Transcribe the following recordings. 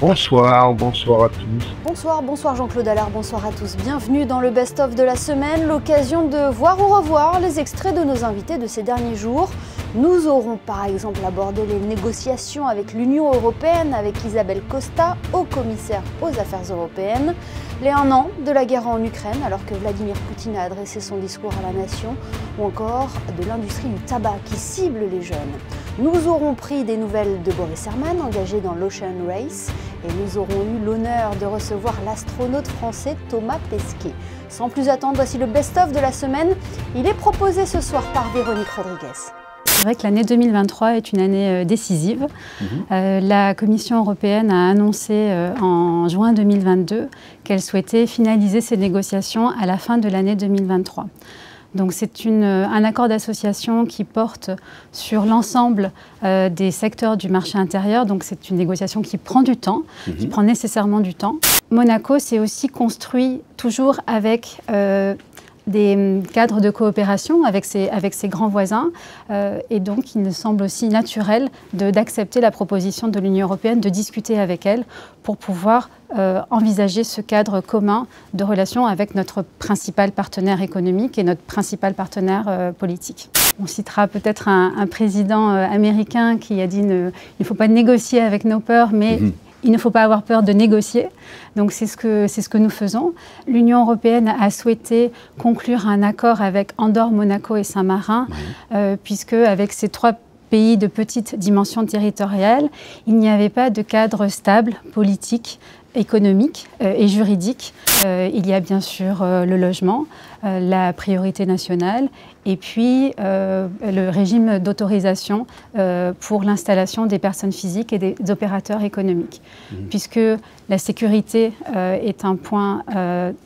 Bonsoir, bonsoir à tous. Bonsoir Jean-Claude Allard, bonsoir à tous. Bienvenue dans le best-of de la semaine, l'occasion de voir ou revoir les extraits de nos invités de ces derniers jours. Nous aurons par exemple abordé les négociations avec l'Union européenne, avec Isabelle Costa, haut-commissaire aux affaires européennes, les 1 an de la guerre en Ukraine alors que Vladimir Poutine a adressé son discours à la nation, ou encore de l'industrie du tabac qui cible les jeunes. Nous aurons pris des nouvelles de Boris Herman, engagé dans l'Ocean Race, et nous aurons eu l'honneur de recevoir l'astronaute français Thomas Pesquet. Sans plus attendre, voici le best-of de la semaine. Il est proposé ce soir par Véronique Rodriguez. C'est vrai que l'année 2023 est une année décisive. La Commission européenne a annoncé en juin 2022 qu'elle souhaitait finaliser ses négociations à la fin de l'année 2023. Donc c'est un accord d'association qui porte sur l'ensemble des secteurs du marché intérieur. Donc c'est une négociation qui prend du temps, qui prend nécessairement du temps. Monaco s'est aussi construit toujours avec des cadres de coopération avec ses grands voisins. Et donc, il nous semble aussi naturel d'accepter la proposition de l'Union européenne, de discuter avec elle pour pouvoir envisager ce cadre commun de relations avec notre principal partenaire économique et notre principal partenaire politique. On citera peut-être un président américain qui a dit il ne faut pas négocier avec nos peurs, mais il ne faut pas avoir peur de négocier. Donc c'est ce que nous faisons. L'Union européenne a souhaité conclure un accord avec Andorre, Monaco et Saint-Marin, puisque avec ces 3 pays de petite dimension territoriale, il n'y avait pas de cadre stable, politique, économique et juridique. Il y a bien sûr le logement, la priorité nationale et puis le régime d'autorisation pour l'installation des personnes physiques et des opérateurs économiques. Puisque la sécurité est un point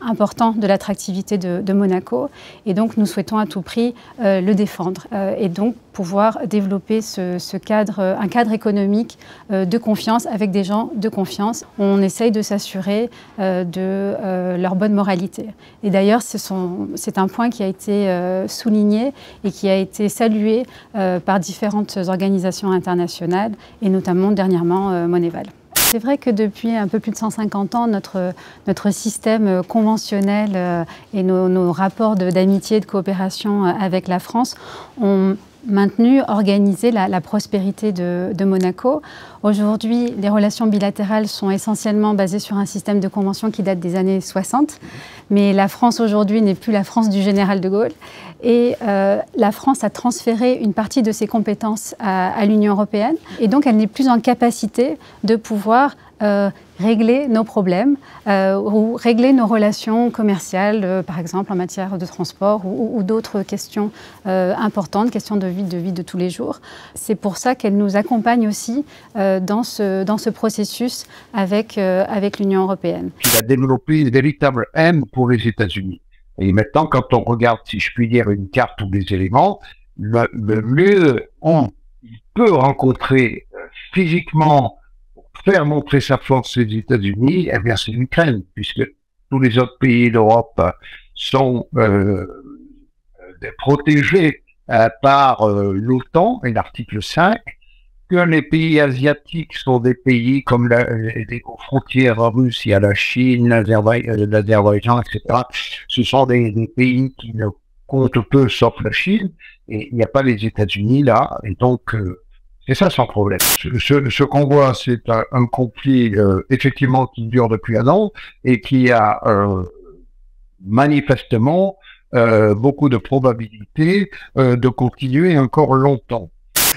important de l'attractivité de Monaco et donc nous souhaitons à tout prix le défendre et donc pouvoir développer un cadre économique de confiance avec des gens de confiance. On essaye de s'assurer de leur bonne moralité. Et d'ailleurs, c'est un point qui a été souligné et qui a été salué par différentes organisations internationales et notamment dernièrement Moneyval. C'est vrai que depuis un peu plus de 150 ans, notre système conventionnel et nos rapports d'amitié et de coopération avec la France ont maintenu, organisé la prospérité de Monaco. Aujourd'hui, les relations bilatérales sont essentiellement basées sur un système de convention qui date des années 60. Mais la France aujourd'hui n'est plus la France du général de Gaulle. Et la France a transféré une partie de ses compétences à l'Union européenne. Et donc, elle n'est plus en capacité de pouvoir régler nos problèmes ou régler nos relations commerciales, par exemple en matière de transport ou d'autres questions importantes, questions de vie de tous les jours. C'est pour ça qu'elle nous accompagne aussi dans ce processus avec l'Union européenne. Il a développé une véritable haine pour les États-Unis. Et maintenant, quand on regarde, si je puis dire, une carte ou des éléments, le mieux il peut rencontrer physiquement faire montrer sa force les États-Unis, eh bien c'est l'Ukraine, puisque tous les autres pays d'Europe sont protégés par l'OTAN et l'article 5, que les pays asiatiques sont des pays comme les frontières russes, il y a la Chine, l'Azerbaïdjan, etc. Ce sont des pays qui ne comptent peu sauf la Chine, et il n'y a pas les États-Unis là, et donc c'est ça sans problème. Ce qu'on voit, c'est un conflit effectivement qui dure depuis 1 an et qui a manifestement beaucoup de probabilités de continuer encore longtemps.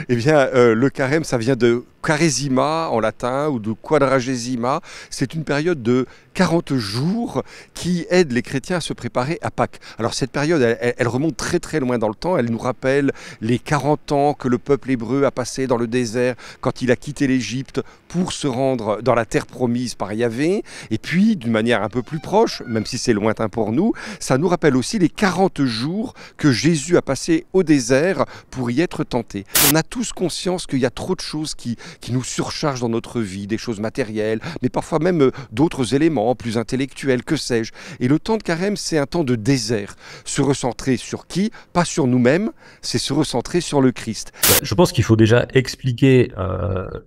Eh bien, le carême, ça vient de Quaresima en latin ou de Quadragesima. C'est une période de 40 jours qui aide les chrétiens à se préparer à Pâques. Alors cette période, elle remonte très très loin dans le temps. Elle nous rappelle les 40 ans que le peuple hébreu a passé dans le désert quand il a quitté l'Égypte pour se rendre dans la terre promise par Yahvé. Et puis, d'une manière un peu plus proche, même si c'est lointain pour nous, ça nous rappelle aussi les 40 jours que Jésus a passé au désert pour y être tenté. On a tous conscience qu'il y a trop de choses qui qui nous surchargent dans notre vie, des choses matérielles, mais parfois même d'autres éléments plus intellectuels, que sais-je. Et le temps de carême, c'est un temps de désert. Se recentrer sur qui? Pas sur nous-mêmes, c'est se recentrer sur le Christ. Je pense qu'il faut déjà expliquer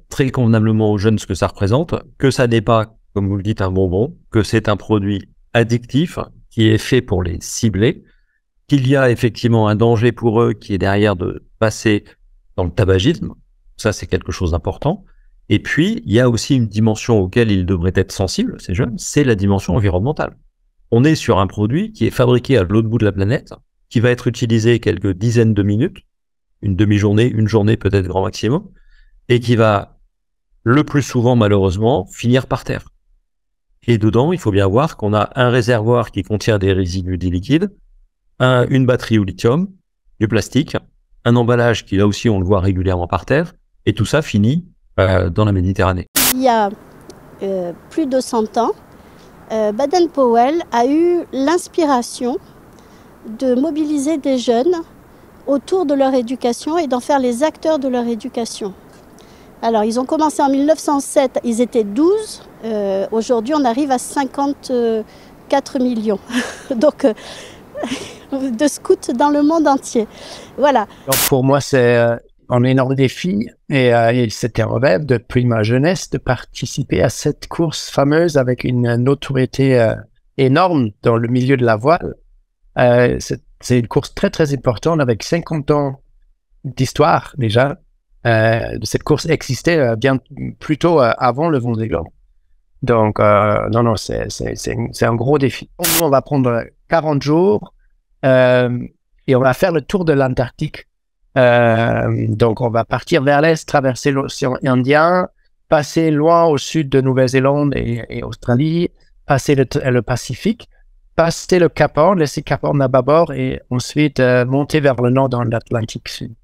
très convenablement aux jeunes ce que ça représente, que ça n'est pas, comme vous le dites, un bonbon, que c'est un produit addictif qui est fait pour les cibler, qu'il y a effectivement un danger pour eux qui est derrière de passer dans le tabagisme. Ça, c'est quelque chose d'important. Et puis, il y a aussi une dimension auquel ils devraient être sensibles, ces jeunes, c'est la dimension environnementale. On est sur un produit qui est fabriqué à l'autre bout de la planète, qui va être utilisé quelques dizaines de minutes, une demi-journée, une journée peut-être grand maximum, et qui va, le plus souvent malheureusement, finir par terre. Et dedans, il faut bien voir qu'on a un réservoir qui contient des résidus dits liquides, une batterie au lithium, du plastique, un emballage qui là aussi on le voit régulièrement par terre, et tout ça finit dans la Méditerranée. Il y a plus de 100 ans, Baden-Powell a eu l'inspiration de mobiliser des jeunes autour de leur éducation et d'en faire les acteurs de leur éducation. Alors ils ont commencé en 1907, ils étaient 12, aujourd'hui on arrive à 54 millions. Donc de scouts dans le monde entier. Voilà. Donc pour moi, c'est un énorme défi et c'était un rêve depuis ma jeunesse de participer à cette course fameuse avec une notoriété énorme dans le milieu de la voile. C'est une course très très importante avec 50 ans d'histoire déjà. Cette course existait bien plus tôt avant le Vendée Globe. Donc non, c'est un gros défi. Nous, on va prendre 40 jours et on va faire le tour de l'Antarctique. Donc on va partir vers l'est, traverser l'océan Indien, passer loin au sud de Nouvelle-Zélande et Australie, passer le Pacifique, passer le Cap Horn, laisser Cap Horn à bâbord et ensuite monter vers le nord dans l'Atlantique Sud.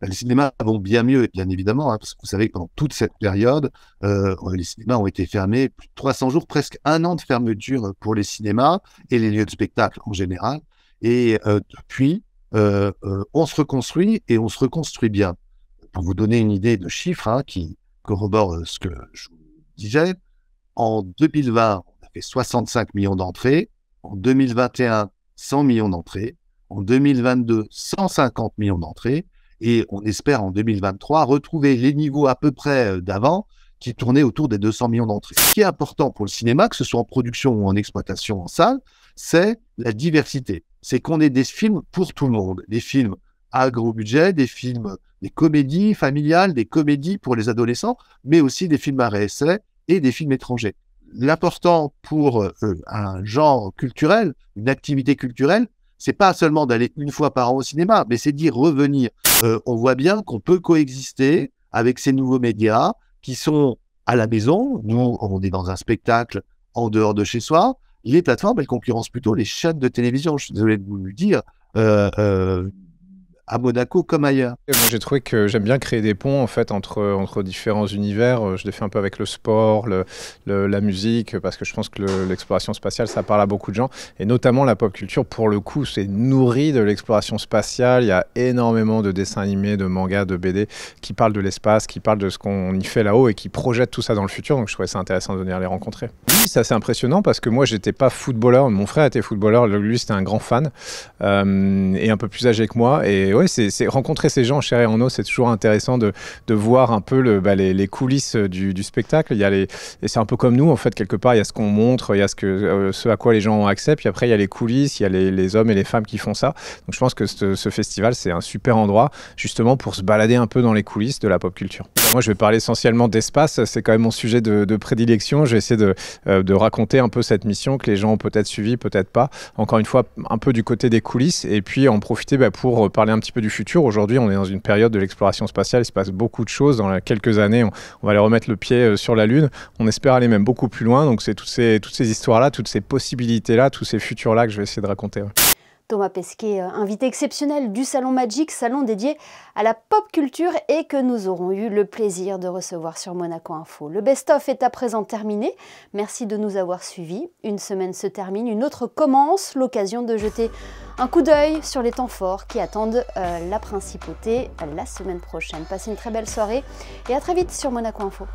Les cinémas vont bien mieux, bien évidemment, hein, parce que vous savez que pendant toute cette période, les cinémas ont été fermés plus de 300 jours, presque un an de fermeture pour les cinémas et les lieux de spectacle en général. Et depuis, on se reconstruit et on se reconstruit bien. Pour vous donner une idée de chiffres hein, qui corroborent ce que je vous disais, en 2020, on a fait 65 millions d'entrées, en 2021, 100 millions d'entrées, en 2022, 150 millions d'entrées, et on espère en 2023 retrouver les niveaux à peu près d'avant qui tournaient autour des 200 millions d'entrées. Ce qui est important pour le cinéma, que ce soit en production ou en exploitation en salle, c'est la diversité. C'est qu'on ait des films pour tout le monde, des films à gros budget, des films, des comédies familiales, des comédies pour les adolescents, mais aussi des films à réessai et des films étrangers. L'important pour un genre culturel, une activité culturelle, c'est pas seulement d'aller une fois par an au cinéma, mais c'est d'y revenir. On voit bien qu'on peut coexister avec ces nouveaux médias qui sont à la maison. Nous, on est dans un spectacle en dehors de chez soi. Les plateformes, elles concurrencent plutôt les chaînes de télévision. Je suis désolé de vous le dire. À Monaco comme ailleurs. Moi, j'ai trouvé que j'aime bien créer des ponts en fait entre différents univers. Je l'ai fait un peu avec le sport, la musique, parce que je pense que l'exploration spatiale, ça parle à beaucoup de gens, et notamment la pop culture. Pour le coup, c'est nourri de l'exploration spatiale. Il y a énormément de dessins animés, de mangas, de BD qui parlent de l'espace, qui parlent de ce qu'on y fait là-haut et qui projettent tout ça dans le futur. Donc, je trouvais ça intéressant de venir les rencontrer. Oui, c'est assez impressionnant parce que moi, j'étais pas footballeur. Mon frère était footballeur. Lui, c'était un grand fan et un peu plus âgé que moi. Et ouais, c'est rencontrer ces gens en chair et en os, c'est toujours intéressant de voir un peu les coulisses du spectacle. Et c'est un peu comme nous, en fait, quelque part, il y a ce qu'on montre, il y a ce à quoi les gens ont accès, puis après, il y a les coulisses, il y a les hommes et les femmes qui font ça. Donc, je pense que ce festival, c'est un super endroit, justement, pour se balader un peu dans les coulisses de la pop culture. Moi, je vais parler essentiellement d'espace, c'est quand même mon sujet de prédilection. Je vais essayer de raconter un peu cette mission que les gens ont peut-être suivie, peut-être pas. Encore une fois, un peu du côté des coulisses, et puis en profiter pour parler un petit peu du futur. Aujourd'hui, on est dans une période de l'exploration spatiale, il se passe beaucoup de choses. Dans quelques années, on va aller remettre le pied sur la Lune. On espère aller même beaucoup plus loin. Donc, c'est toutes ces histoires-là, toutes ces possibilités-là, tous ces futurs-là que je vais essayer de raconter. Ouais. Thomas Pesquet, invité exceptionnel du Salon Magic, salon dédié à la pop culture et que nous aurons eu le plaisir de recevoir sur Monaco Info. Le best-of est à présent terminé. Merci de nous avoir suivis. Une semaine se termine, une autre commence. L'occasion de jeter un coup d'œil sur les temps forts qui attendent la principauté la semaine prochaine. Passez une très belle soirée et à très vite sur Monaco Info.